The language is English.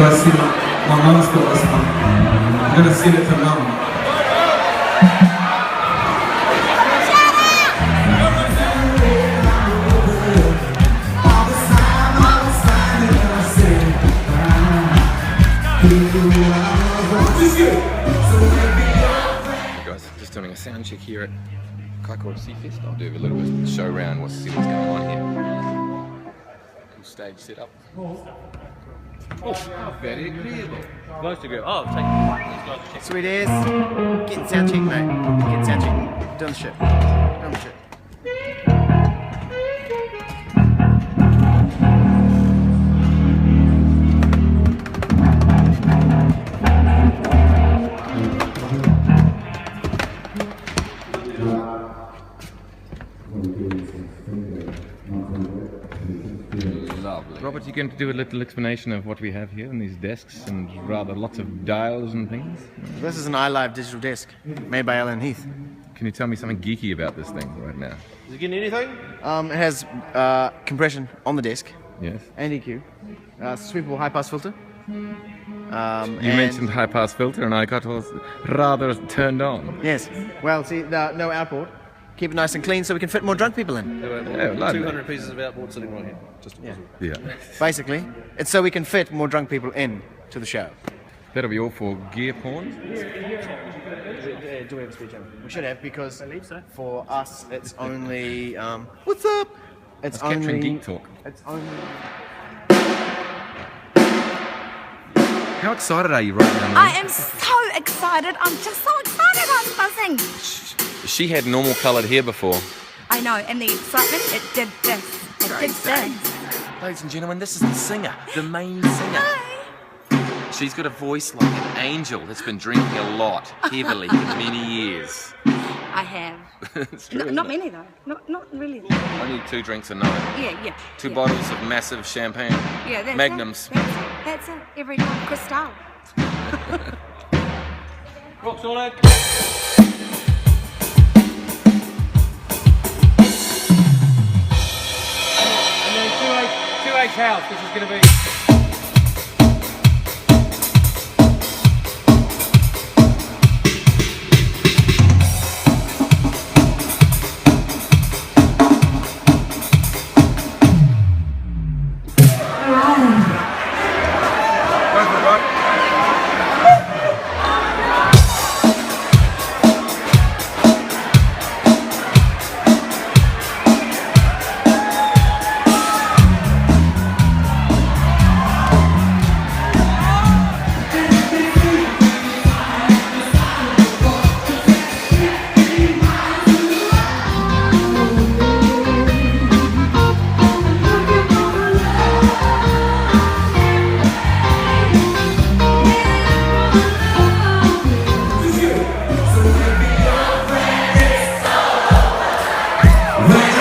guys sing my mum's got this one. I'm going to sing it to mum. Hey guys, just doing a sound check here at Kaikoura Seafest. I'll do a little bit of show round, see what's going on here. Cool stage setup. Oh, very agreeable. Nice to go. Oh, take Sweet as. Getting sound check, mate. Getting sound check. Doing the shit. Doing the shit. Lovely. Robert, you going to do a little explanation of what we have here on these desks and rather lots of dials and things? This is an iLive digital disc made by Alan Heath. Can you tell me something geeky about this thing right now? Is it getting anything? It has compression on the disc Yes. and EQ, sweepable high pass filter. You mentioned high pass filter and I got rather turned on. Yes. Well, see, no outboard. Keep it nice and clean so we can fit more drunk people in. Yeah, lovely. 200 pieces of outboard sitting right here. Just Yeah. Yeah. Basically, it's so we can fit more drunk people in to the show. That'll be all for gear porn. Do we have a speed jump? We should have, because for us it's only what's up? It's Capturing only geek talk. It's only. How excited are you right now? I am so excited. I'm just so excited. I'm buzzing. She had normal coloured hair before. I know, and the excitement, it did this. It did this. Ladies and gentlemen, this is the singer, the main singer. She's got a voice like an angel that's been drinking a lot, heavily, for many years. I have. It's true, Not isn't many though. Not really. it? Only 2 drinks a night. Yeah. 2 bottles of massive champagne. Yeah, that's Magnums. It. That's it. Every night, Cristal. rock solid. And then 2H house. This is going to be. Right.